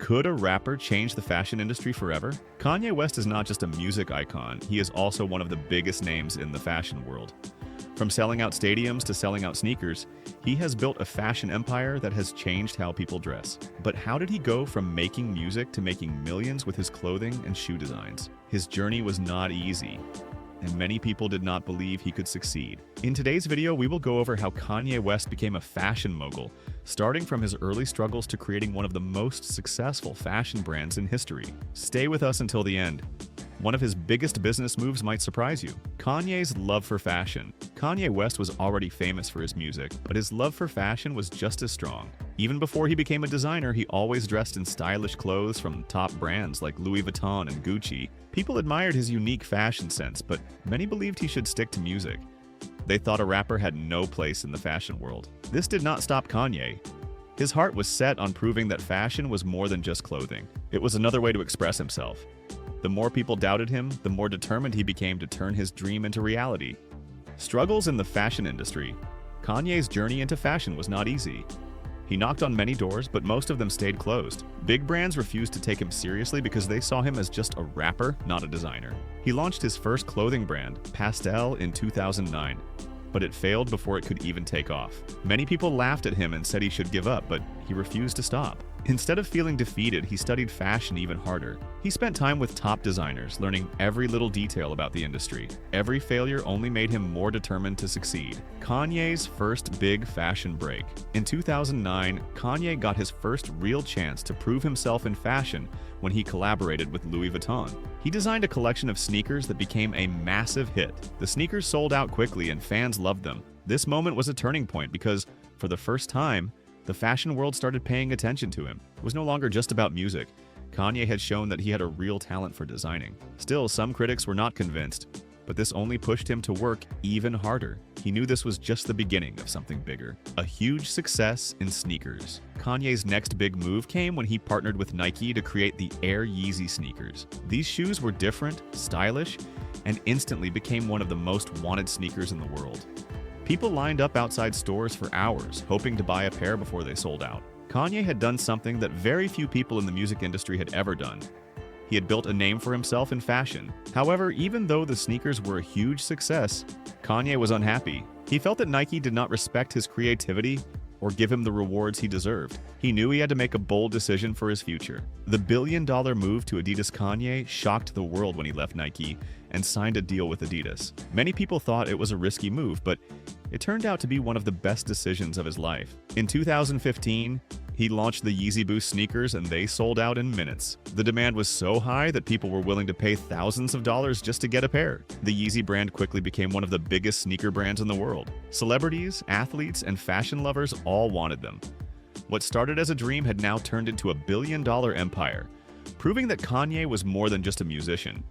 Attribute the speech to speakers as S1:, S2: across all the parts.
S1: Could a rapper change the fashion industry forever? Kanye West is not just a music icon, he is also one of the biggest names in the fashion world. From selling out stadiums to selling out sneakers, he has built a fashion empire that has changed how people dress. But how did he go from making music to making millions with his clothing and shoe designs? His journey was not easy, and many people did not believe he could succeed. In today's video, we will go over how Kanye West became a fashion mogul, starting from his early struggles to creating one of the most successful fashion brands in history. Stay with us until the end. One of his biggest business moves might surprise you. Kanye's love for fashion. Kanye West was already famous for his music, but his love for fashion was just as strong. Even before he became a designer, he always dressed in stylish clothes from top brands like Louis Vuitton and Gucci. People admired his unique fashion sense, but many believed he should stick to music. They thought a rapper had no place in the fashion world. This did not stop Kanye. His heart was set on proving that fashion was more than just clothing. It was another way to express himself. The more people doubted him, the more determined he became to turn his dream into reality. Struggles in the fashion industry. Kanye's journey into fashion was not easy. He knocked on many doors, but most of them stayed closed. Big brands refused to take him seriously because they saw him as just a rapper, not a designer. He launched his first clothing brand, Pastel, in 2009, but it failed before it could even take off. Many people laughed at him and said he should give up, but he refused to stop. Instead of feeling defeated, he studied fashion even harder. He spent time with top designers, learning every little detail about the industry. Every failure only made him more determined to succeed. Kanye's first big fashion break. In 2009, Kanye got his first real chance to prove himself in fashion when he collaborated with Louis Vuitton. He designed a collection of sneakers that became a massive hit. The sneakers sold out quickly and fans loved them. This moment was a turning point because, for the first time, the fashion world started paying attention to him. It was no longer just about music. Kanye had shown that he had a real talent for designing. Still, some critics were not convinced, but this only pushed him to work even harder. He knew this was just the beginning of something bigger. A huge success in sneakers. Kanye's next big move came when he partnered with Nike to create the Air Yeezy sneakers. These shoes were different, stylish, and instantly became one of the most wanted sneakers in the world. People lined up outside stores for hours, hoping to buy a pair before they sold out. Kanye had done something that very few people in the music industry had ever done. He had built a name for himself in fashion. However, even though the sneakers were a huge success, Kanye was unhappy. He felt that Nike did not respect his creativity or give him the rewards he deserved. He knew he had to make a bold decision for his future. The billion-dollar move to Adidas. Kanye shocked the world when he left Nike and signed a deal with Adidas. Many people thought it was a risky move, but it turned out to be one of the best decisions of his life. In 2015, he launched the Yeezy Boost sneakers and they sold out in minutes. The demand was so high that people were willing to pay thousands of dollars just to get a pair. The Yeezy brand quickly became one of the biggest sneaker brands in the world. Celebrities, athletes, and fashion lovers all wanted them. What started as a dream had now turned into a billion-dollar empire, proving that Kanye was more than just a musician.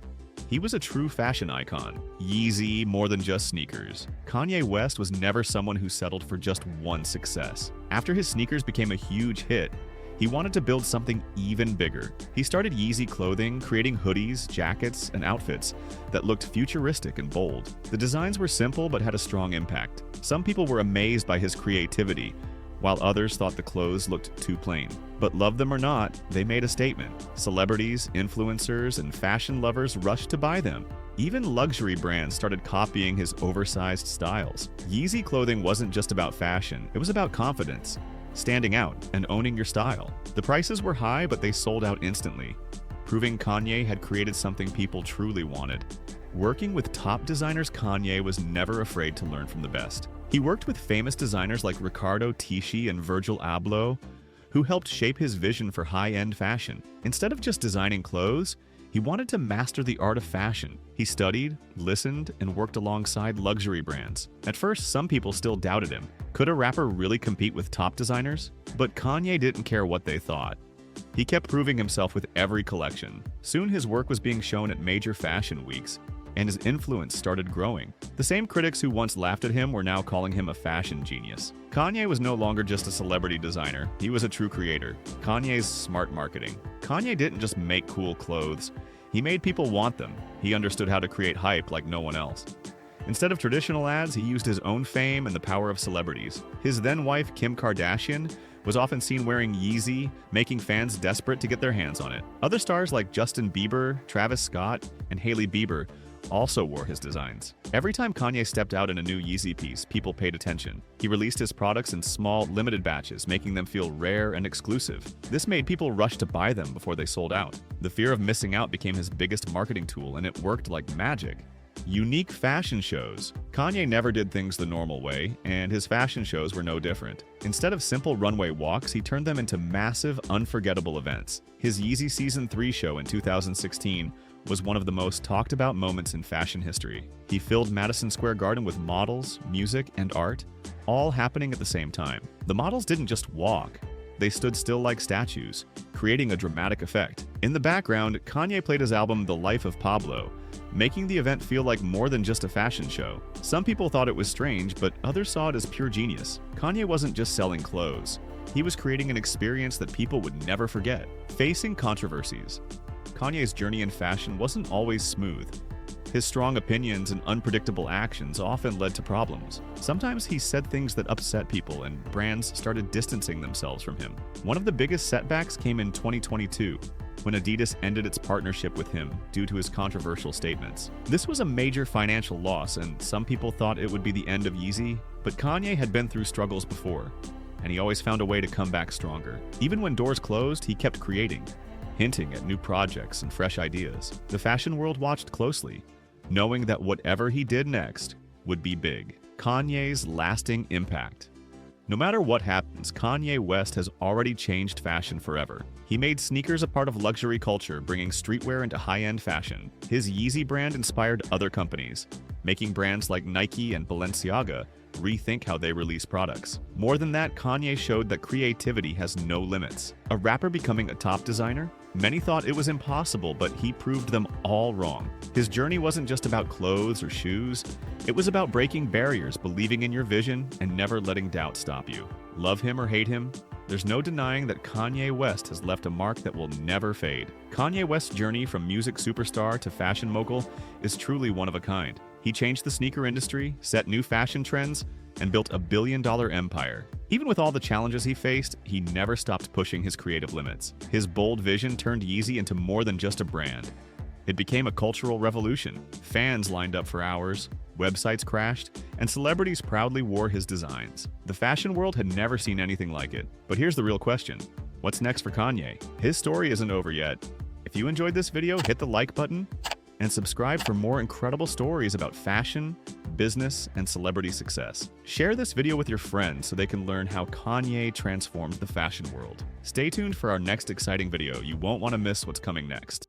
S1: He was a true fashion icon. Yeezy, more than just sneakers. Kanye West was never someone who settled for just one success. After his sneakers became a huge hit, he wanted to build something even bigger. He started Yeezy clothing, creating hoodies, jackets, and outfits that looked futuristic and bold. The designs were simple but had a strong impact. Some people were amazed by his creativity, while others thought the clothes looked too plain. But love them or not, they made a statement. Celebrities, influencers, and fashion lovers rushed to buy them. Even luxury brands started copying his oversized styles. Yeezy clothing wasn't just about fashion, it was about confidence, standing out, and owning your style. The prices were high, but they sold out instantly, proving Kanye had created something people truly wanted. Working with top designers, Kanye was never afraid to learn from the best. He worked with famous designers like Riccardo Tisci and Virgil Abloh, who helped shape his vision for high-end fashion. Instead of just designing clothes, he wanted to master the art of fashion. He studied, listened, and worked alongside luxury brands. At first, some people still doubted him. Could a rapper really compete with top designers? But Kanye didn't care what they thought. He kept proving himself with every collection. Soon his work was being shown at major fashion weeks, and his influence started growing. The same critics who once laughed at him were now calling him a fashion genius. Kanye was no longer just a celebrity designer, he was a true creator. Kanye's smart marketing. Kanye didn't just make cool clothes, he made people want them. He understood how to create hype like no one else. Instead of traditional ads, he used his own fame and the power of celebrities. His then-wife, Kim Kardashian, was often seen wearing Yeezy, making fans desperate to get their hands on it. Other stars like Justin Bieber, Travis Scott, and Hailey Bieber also wore his designs. Every time Kanye stepped out in a new Yeezy piece, people paid attention. He released his products in small, limited batches, making them feel rare and exclusive. This made people rush to buy them before they sold out. The fear of missing out became his biggest marketing tool, and it worked like magic. Unique fashion shows. Kanye never did things the normal way, and his fashion shows were no different. Instead of simple runway walks, he turned them into massive, unforgettable events. His Yeezy Season 3 show in 2016 was one of the most talked about moments in fashion history. He filled Madison Square Garden with models, music, and art, all happening at the same time. The models didn't just walk, they stood still like statues, creating a dramatic effect. In the background, Kanye played his album The Life of Pablo, making the event feel like more than just a fashion show. Some people thought it was strange, but others saw it as pure genius. Kanye wasn't just selling clothes. He was creating an experience that people would never forget. Facing controversies. Kanye's journey in fashion wasn't always smooth. His strong opinions and unpredictable actions often led to problems. Sometimes he said things that upset people, and brands started distancing themselves from him. One of the biggest setbacks came in 2022, when Adidas ended its partnership with him due to his controversial statements. This was a major financial loss, and some people thought it would be the end of Yeezy, but Kanye had been through struggles before, and he always found a way to come back stronger. Even when doors closed, he kept creating, hinting at new projects and fresh ideas. The fashion world watched closely, knowing that whatever he did next would be big. Kanye's lasting impact. No matter what happens, Kanye West has already changed fashion forever. He made sneakers a part of luxury culture, bringing streetwear into high-end fashion. His Yeezy brand inspired other companies, making brands like Nike and Balenciaga rethink how they release products. More than that, Kanye showed that creativity has no limits. A rapper becoming a top designer? Many thought it was impossible, but he proved them all wrong. His journey wasn't just about clothes or shoes. It was about breaking barriers, believing in your vision, and never letting doubt stop you. Love him or hate him, there's no denying that Kanye West has left a mark that will never fade. Kanye West's journey from music superstar to fashion mogul is truly one of a kind. He changed the sneaker industry, set new fashion trends, and built a billion-dollar empire. Even with all the challenges he faced, he never stopped pushing his creative limits. His bold vision turned Yeezy into more than just a brand. It became a cultural revolution. Fans lined up for hours, websites crashed, and celebrities proudly wore his designs. The fashion world had never seen anything like it. But here's the real question. What's next for Kanye? His story isn't over yet. If you enjoyed this video, hit the like button and subscribe for more incredible stories about fashion, business, and celebrity success. Share this video with your friends so they can learn how Kanye transformed the fashion world. Stay tuned for our next exciting video. You won't want to miss what's coming next.